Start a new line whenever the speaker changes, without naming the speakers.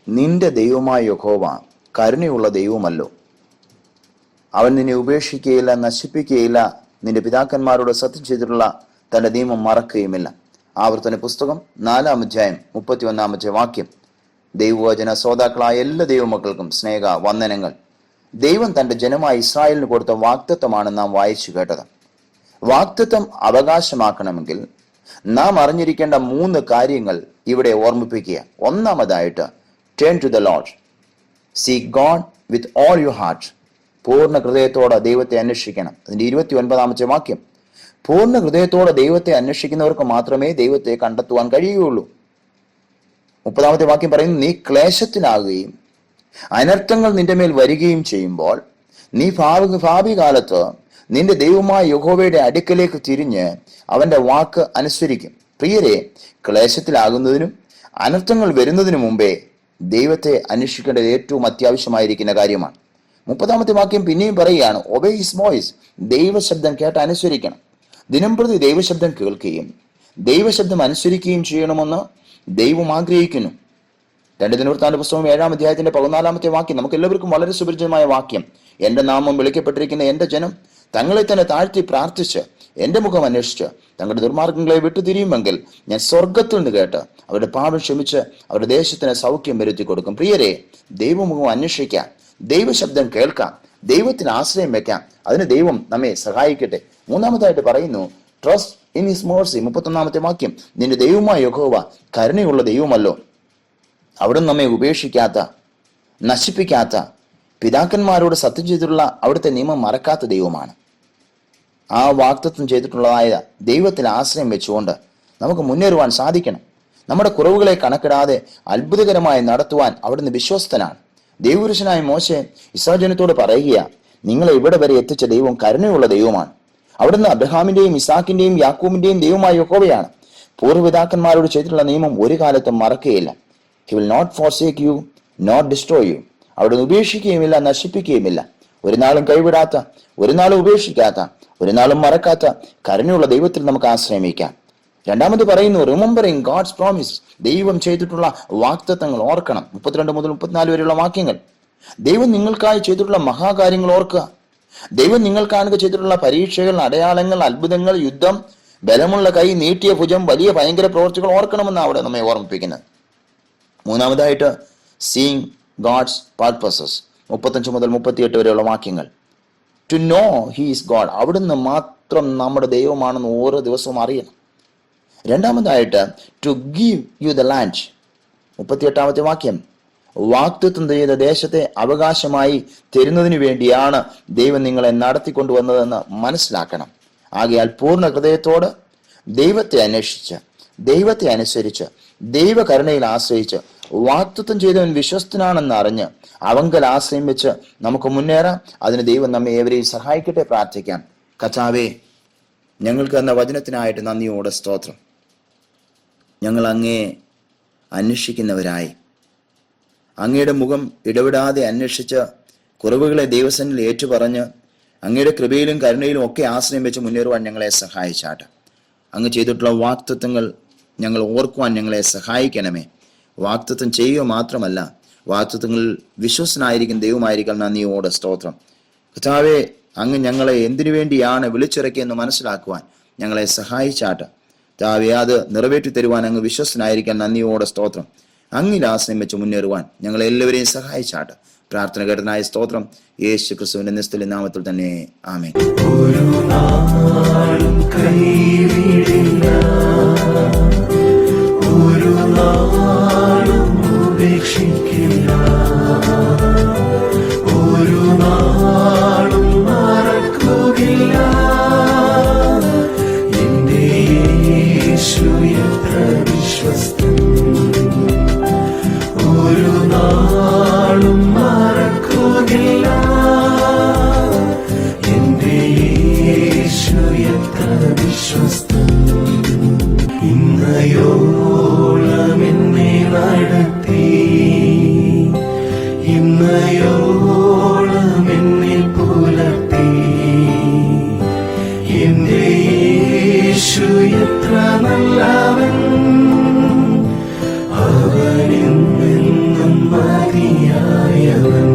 നിന്റെ ദൈവമായ യഹോവ കരുണയുള്ള ദൈവമല്ലോ. അവൻ നിന്നെ ഉപേക്ഷിക്കുകയില്ല, നശിപ്പിക്കുകയില്ല. നിന്റെ പിതാക്കന്മാരോട് സത്യം ചെയ്തിട്ടുള്ള തന്റെ നിയമം മറക്കുകയുമില്ല. ആവർത്തന പുസ്തകം 4-ാം അധ്യായം 31-ാമത്തെ വാക്യം. ദൈവവചന ശ്രോതാക്കളായ എല്ലാ ദൈവമക്കൾക്കും സ്നേഹ വന്ദനങ്ങൾ. ദൈവം തന്റെ ജനമായ ഇസ്രായേലിന് കൊടുത്ത വാഗ്ദത്തമാണ് നാം വായിച്ചു കേട്ടത്. വാഗ്ദത്തം അവകാശമാക്കണമെങ്കിൽ നാം അറിഞ്ഞിരിക്കേണ്ട 3 കാര്യങ്ങൾ ഇവിടെ ഓർമ്മിപ്പിക്കുക. ഒന്നാമതായിട്ട്, turn to the Lord, seek God with all your heart. പൂർണ്ണ ഹൃദയത്തോടെ ദൈവത്തെ അന്വേഷിക്കണം. അതിന്റെ 29-ാമത്തെ വാക്യം. പൂർണ്ണ ഹൃദയത്തോടെ ദൈവത്തെ അന്വേഷിക്കുന്നവർക്ക് മാത്രമേ ദൈവത്തെ കണ്ടെത്തുവാൻ കഴിയുകയുള്ളൂ. 30-ാമത്തെ വാക്യം പറയുന്നു, നീ ക്ലേശത്തിലാകുകയും അനർത്ഥങ്ങൾ നിന്റെ മേൽ വരികയും ചെയ്യുമ്പോൾ നീ ഭാവി കാലത്ത് നിന്റെ ദൈവമായ യഹോവയുടെ അടുക്കലേക്ക് തിരിഞ്ഞ് അവന്റെ വാക്ക് അനുസരിക്കും. പ്രിയരെ, ക്ലേശത്തിലാകുന്നതിനും അനർത്ഥങ്ങൾ വരുന്നതിനു മുമ്പേ ദൈവത്തെ അന്വേഷിക്കേണ്ടത് ഏറ്റവും അത്യാവശ്യമായിരിക്കുന്ന കാര്യമാണ്. 30-ാമത്തെ വാക്യം പിന്നെയും പറയുകയാണ്, ഒബേ ഹിസ് വോയിസ്, ദൈവശബ്ദം കേട്ട് അനുസരിക്കണം. ദിനംപ്രതി ദൈവശബ്ദം കേൾക്കുകയും ദൈവശബ്ദം അനുസരിക്കുകയും ചെയ്യണമെന്ന് ദൈവം ആഗ്രഹിക്കുന്നു. 2 ദിനവൃത്താന്ത പുസ്തകം 7-ാം അധ്യായത്തിന്റെ 14-ാമത്തെ വാക്യം നമുക്ക് എല്ലാവർക്കും വളരെ സുപരിചിതമായ വാക്യം. എന്റെ നാമം വിളിക്കപ്പെട്ടിരിക്കുന്ന എന്റെ ജനം തങ്ങളെ തന്നെ താഴ്ത്തി പ്രാർത്ഥിച്ച് എന്റെ മുഖം അന്വേഷിച്ച് തങ്ങളുടെ ദുർമാർഗങ്ങളെ വിട്ടുതിരിയുമെങ്കിൽ ഞാൻ സ്വർഗത്തിൽ നിന്ന് കേട്ട് അവരുടെ പാപം ക്ഷമിച്ച് അവരുടെ ദേശത്തിന് സൗഖ്യം വരുത്തി കൊടുക്കും. പ്രിയരെ, ദൈവമുഖം അന്വേഷിക്കാം, ദൈവശബ്ദം കേൾക്കാം, ദൈവത്തിന് ആശ്രയം വെക്കാം. അതിന് ദൈവം നമ്മെ സഹായിക്കട്ടെ. 3-ാമതായിട്ട് പറയുന്നു, ട്രസ്റ്റ് ഇൻ ഹിസ് മേഴ്സി. 31-ാമത്തെ വാക്യം. നിന്റെ ദൈവമായ യഹോവ കരുണയുള്ള ദൈവമല്ലോ. അവിടുന്ന് നമ്മെ ഉപേക്ഷിക്കാത്ത, നശിപ്പിക്കാത്ത, പിതാക്കന്മാരോട് സത്യം ചെയ്തിട്ടുള്ള അവിടുത്തെ നിയമം മറക്കാത്ത ദൈവമാണ്. ആ വാഗ്ദത്തം ചെയ്തിട്ടുള്ളതായ ദൈവത്തിൽ ആശ്രയം വെച്ചുകൊണ്ട് നമുക്ക് മുന്നേറുവാൻ സാധിക്കണം. നമ്മുടെ കുറവുകളെ കണക്കിടാതെ അത്ഭുതകരമായി നടത്തുവാൻ അവിടുന്ന് വിശ്വസ്തനാണ്. ദൈവപുരുഷനായ മോശെ ഇസ്രായേലിനോട് പറയുക, നിങ്ങളെ ഇവിടെ വരെ എത്തിച്ച ദൈവം കരുണയുള്ള ദൈവമാണ്. അവിടുന്ന് അബ്രഹാമിന്റെയും ഇസാക്കിന്റെയും യാക്കോബിന്റെയും ദൈവമായ യഹോവയാണ്. പൂർവ്വപിതാക്കന്മാരോട് ചെയ്തിട്ടുള്ള നിയമം ഒരു കാലത്തും മറക്കുകയില്ല. He will not forsake you, not destroy you. അവിടുന്ന് ഉപേക്ഷിക്കുകയുമില്ല, നശിപ്പിക്കുകയുമില്ല. ഒരു നാളും കൈവിടാത്ത, ഒരു നാളും ഉപേക്ഷിക്കാത്ത, ഒരു നാളും മറക്കാത്ത കരുണയുള്ള ദൈവത്തിൽ നമുക്ക് ആശ്രയിക്കാം. 2-ാമത് പറയുന്നു, റിമെമ്പറിങ് ഗോഡ്സ് പ്രോമിസ്. ദൈവം ചെയ്തിട്ടുള്ള വാഗ്ദത്തങ്ങൾ ഓർക്കണം. 32 മുതൽ 34 വരെയുള്ള വാക്യങ്ങൾ. ദൈവം നിങ്ങൾക്കായി ചെയ്തിട്ടുള്ള മഹാകാര്യങ്ങൾ ഓർക്കുക. ദൈവം നിങ്ങൾക്കാണ് ചെയ്തിട്ടുള്ള പരീക്ഷകൾ, അടയാളങ്ങൾ, അത്ഭുതങ്ങൾ, യുദ്ധം, ബലമുള്ള കൈ, നീട്ടിയ ഭുജം, വലിയ ഭയങ്കര പ്രവർത്തികൾ ഓർക്കണമെന്നാണ് അവിടെ നമ്മെ ഓർമ്മിപ്പിക്കുന്നത്. 3-ാമതായിട്ട്, സീയിങ് ഗോഡ്സ് പർപ്പസസ്. 35 മുതൽ 38 വരെയുള്ള വാക്യങ്ങൾ. To know he is God. അവിടുന്ന് മാത്രം നമ്മുടെ ദൈവമാണെന്ന് ഓരോ ദിവസവും അറിയണം. 2-ാമതായിട്ട്, to give you the land. 38-ാമത്തെ വാക്യം. വാഗ്ദത്തം ചെയ്ത ദേശത്തെ അവകാശമായി തരുന്നതിന് വേണ്ടിയാണ് ദൈവം നിങ്ങളെ നടത്തിക്കൊണ്ടുവന്നതെന്ന് മനസ്സിലാക്കണം. ആകയാൽ പൂർണ്ണ ഹൃദയത്തോട് ദൈവത്തെ അന്വേഷിച്ച്, ദൈവത്തെ അനുസരിച്ച്, ദൈവകരുണയിൽ ആശ്രയിച്ച്, വാഗ്ദത്തം ചെയ്തവൻ വിശ്വസ്തനാണെന്ന് അറിഞ്ഞ് അവങ്കൽ ആശ്രയം വെച്ച് നമുക്ക് മുന്നേറാം. അതിന് ദൈവം നമ്മെ ഏവരെയും സഹായിക്കട്ടെ. പ്രാർത്ഥിക്കാം. കർത്താവേ, ഞങ്ങൾക്ക് തന്ന വചനത്തിനായിട്ട് നന്ദിയോടെ സ്തോത്രം. ഞങ്ങൾ അങ്ങയെ അന്വേഷിക്കുന്നവരായി, അങ്ങയുടെ മുഖം ഇടപെടാതെ അന്വേഷിച്ച് കുറവുകളെ ദൈവസന്നിധിയിൽ ഏറ്റുപറഞ്ഞ് അങ്ങയുടെ കൃപയിലും കരുണയിലും ഒക്കെ ആശ്രയം വെച്ച് മുന്നേറുവാൻ ഞങ്ങളെ സഹായിച്ചാട്ടെ. അങ്ങ് ചെയ്തിട്ടുള്ള വാഗ്ദത്തങ്ങൾ ഞങ്ങൾ ഓർക്കുവാൻ ഞങ്ങളെ സഹായിക്കണമേ. വാഗ്ദത്തം ചെയ്യുക മാത്രമല്ല, വാഗ്ദത്തങ്ങളിൽ വിശ്വസനായിരിക്കും ദൈവമായിരിക്കും. നന്ദിയോടെ സ്തോത്രം. കർത്താവേ, അങ്ങ് ഞങ്ങളെ എന്തിനു വേണ്ടിയാണ് വിളിച്ചിറക്കിയെന്ന് മനസ്സിലാക്കുവാൻ ഞങ്ങളെ സഹായിച്ചാട്ടെ. കർത്താവേ, അത് നിറവേറ്റി തരുവാൻ അങ്ങ് വിശ്വസനായിരിക്കാൻ നന്ദിയോടെ സ്തോത്രം. അങ്ങിൽ ആശ്രയം വെച്ച് മുന്നേറുവാൻ ഞങ്ങളെല്ലാവരെയും സഹായിച്ചാട്ടെ. പ്രാർത്ഥന കേട്ടനായ സ്തോത്രം. യേശു ക്രിസ്തുവിന്റെ നിസ്തുല്യ നാമത്തിൽ തന്നെ, ആമേൻ. ഒരു നാളും കൈവിടില്ല, ഒരു നാളും ഉപേക്ഷിക്കില്ല, ഒരു നാളും മറക്കുകയില്ല. എന്റെ യേശു എത്ര വിശ്വസ്തൻ, ഒരു നാളും മറക്കുകയില്ല. എന്റെ യേശു എത്ര വിശ്വസ്തൻ. ഇന്നയോളം എന്നെ നടത്തി, ഇന്നയോളം എന്നെ പുലർത്തി. എന്റെ യേശു എത്ര നല്ലവൻ, അവനെന്നും
മതിയായവൻ